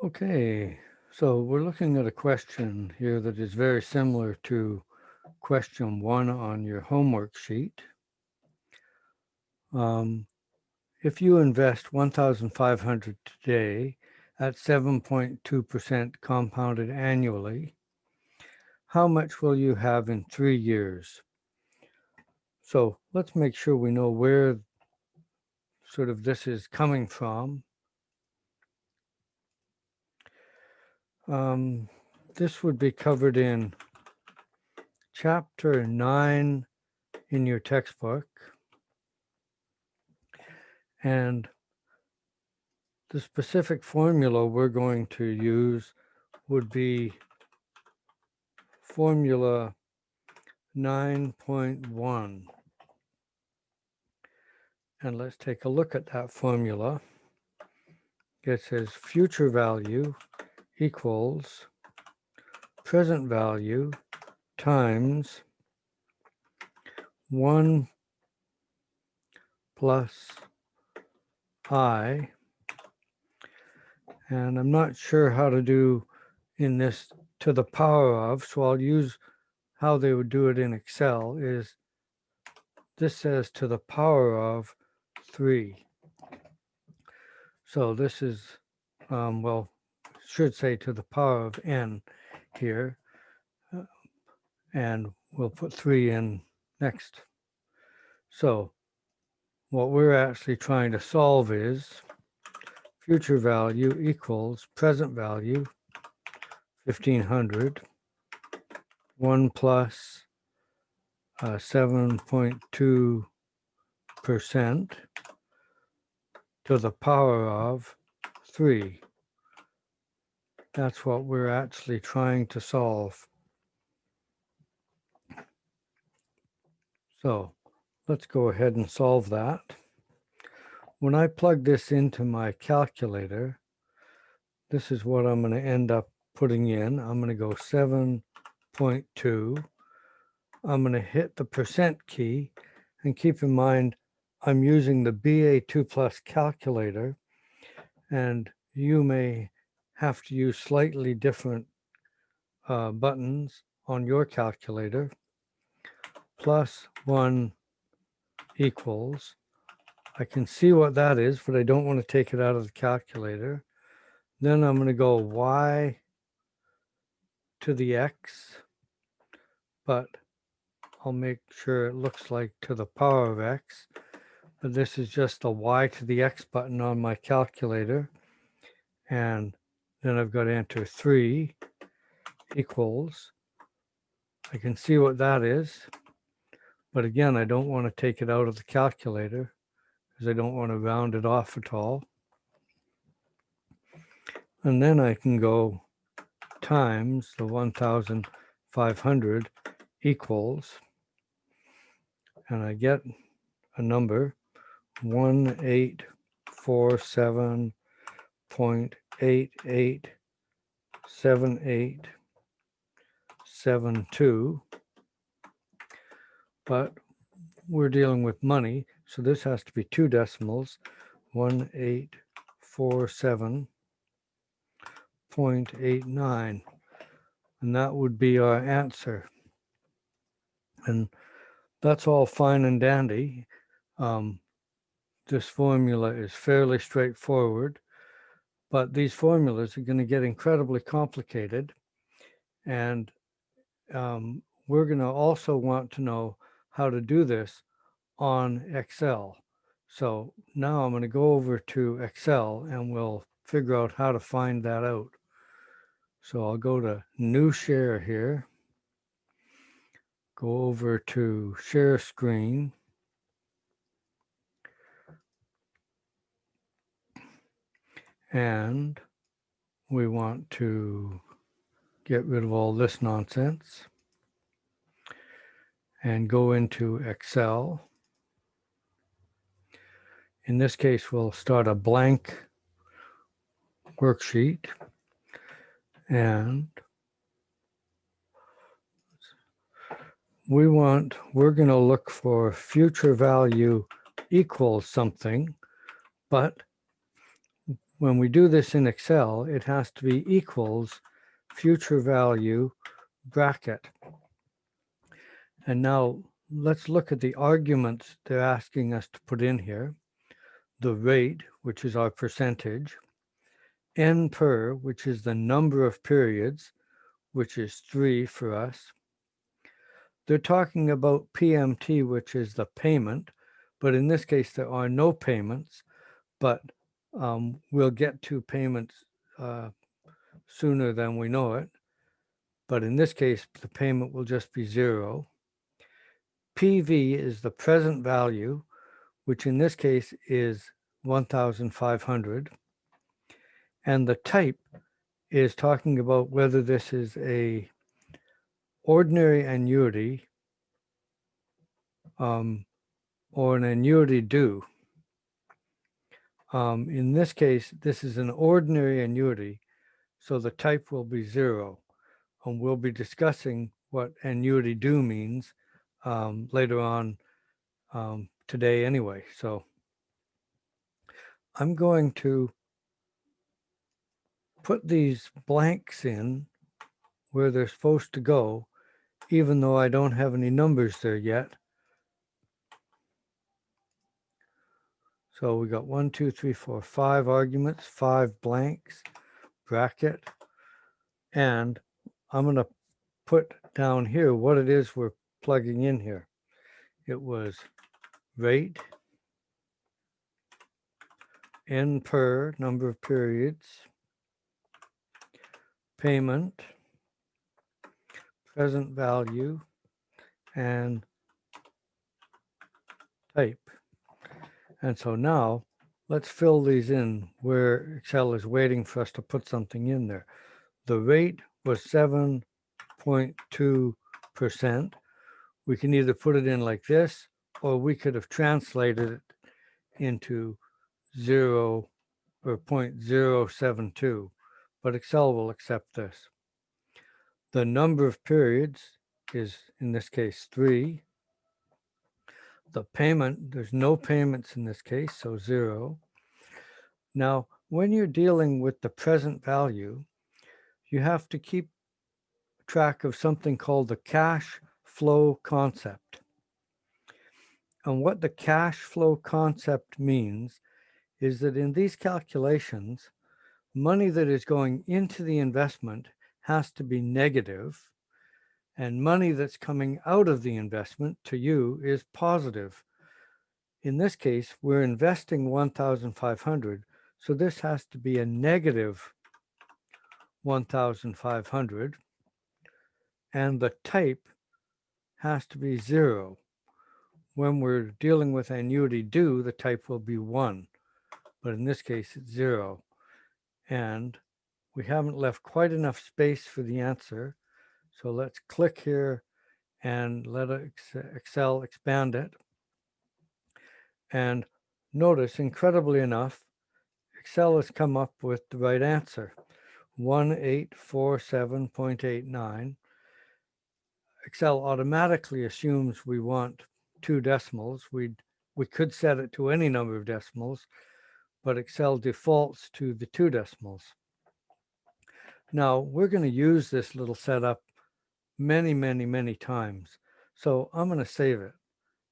Okay, so we're looking at a question here that is very similar to question 1 on your homework sheet. If you invest 1,500 today at 7.2% compounded annually, how much will you have in 3 years? So let's make sure we know where sort of this is coming from. This would be covered in chapter 9 in your textbook. And the specific formula we're going to use would be formula 9.1. And let's take a look at that formula. It says future value equals present value times 1 plus I. And I'm not sure how to do in this to the power of, so I'll use how they would do it in Excel. Is this says to the power of 3. So this is, well, should say to the power of n here. And we'll put 3 in next. So what we're actually trying to solve is future value equals present value, 1,500, 1 plus 7.2% to the power of 3. That's what we're actually trying to solve. So let's go ahead and solve that. When I plug this into my calculator, this is what I'm going to end up putting in. I'm going to go 7.2. I'm going to hit the percent key, and keep in mind I'm using the BA2 Plus calculator, and you may have to use slightly different buttons on your calculator. Plus 1 equals, I can see what that is, but I don't want to take it out of the calculator. Then I'm going to go y to the x, but I'll make sure it looks like to the power of x. But this is just the y to the x button on my calculator. And then I've got to enter 3 equals, I can see what that is. But again, I don't want to take it out of the calculator because I don't want to round it off at all. And then I can go times the 1,500 equals, and I get a number, 1847.887872. But we're dealing with money, so this has to be 2 decimals, 1847.89. And that would be our answer. And that's all fine and dandy. This formula is fairly straightforward, but these formulas are going to get incredibly complicated. And we're going to also want to know how to do this on Excel. So now I'm going to go over to Excel and we'll figure out how to find that out. So I'll go to New Share here, go over to Share Screen, and we want to get rid of all this nonsense and go into Excel. In this case, we'll start a blank worksheet, and we're going to look for future value equals something, but when we do this in Excel, it has to be equals future value bracket. And now let's look at the arguments they're asking us to put in here. The rate, which is our percentage, N per, which is the number of periods, which is 3 for us. They're talking about PMT, which is the payment, but in this case, there are no payments, but we'll get to payments sooner than we know it. But in this case, the payment will just be 0. PV is the present value, which in this case is 1,500. And the type is talking about whether this is a ordinary annuity or an annuity due. In this case, this is an ordinary annuity, so the type will be 0. And we'll be discussing what annuity due means later on today anyway. So I'm going to put these blanks in where they're supposed to go, even though I don't have any numbers there yet. So we got 1, 2, 3, 4, 5 arguments, 5 blanks, bracket, and I'm going to put down here what it is we're plugging in here. It was rate, N per, number of periods, payment, present value, and type. And so now let's fill these in where Excel is waiting for us to put something in there. The rate was 7.2%. We can either put it in like this, or we could have translated it into 0 or 0.072, but Excel will accept this. The number of periods is, in this case, 3. The payment, there's no payments in this case, so 0. Now, when you're dealing with the present value, you have to keep track of something called the cash flow concept. And what the cash flow concept means is that in these calculations, money that is going into the investment has to be negative, and money that's coming out of the investment to you is positive. In this case, we're investing 1,500, so this has to be a negative 1,500, and the type has to be 0. When we're dealing with annuity due, the type will be 1, but in this case, it's 0. And we haven't left quite enough space for the answer, so let's click here and let Excel expand it. And notice, incredibly enough, Excel has come up with the right answer, 1847.89. Excel automatically assumes we want 2 decimals. We could set it to any number of decimals, but Excel defaults to the 2 decimals. Now, we're going to use this little setup many, many, many times. So I'm going to save it.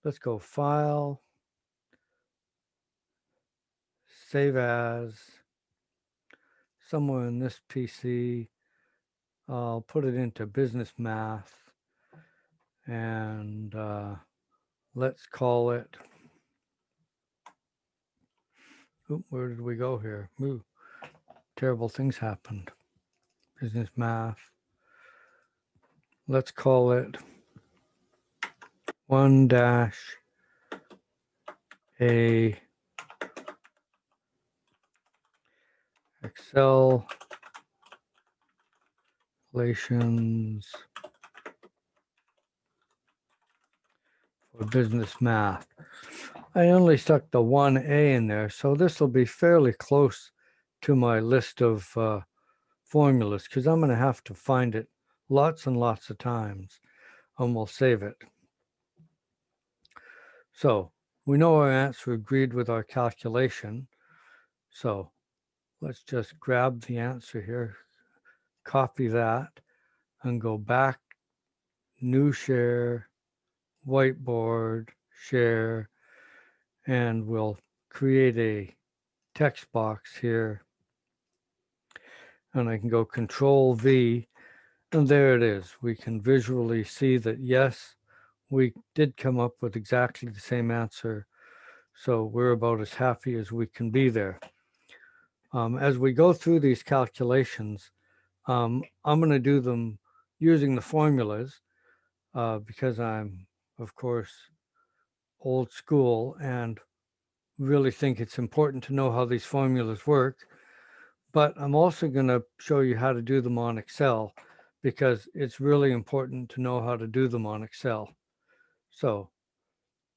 Let's go File, Save As, somewhere in this PC. I'll put it into Business Math, and let's call it, where did we go here? Ooh, terrible things happened. Business Math. Let's call it 1-A Excel relations for business math. I only stuck the 1A in there, so this will be fairly close to my list of formulas, because I'm going to have to find it lots and lots of times, and we'll save it. So we know our answer agreed with our calculation. So let's just grab the answer here, copy that, and go back, new share, whiteboard, share, and we'll create a text box here. And I can go Control V, and there it is. We can visually see that, yes, we did come up with exactly the same answer. So we're about as happy as we can be there. As we go through these calculations, I'm going to do them using the formulas because I'm, of course, old school and really think it's important to know how these formulas work. But I'm also going to show you how to do them on Excel because it's really important to know how to do them on Excel. So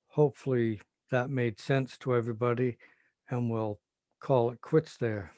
hopefully that made sense to everybody, and we'll call it quits there.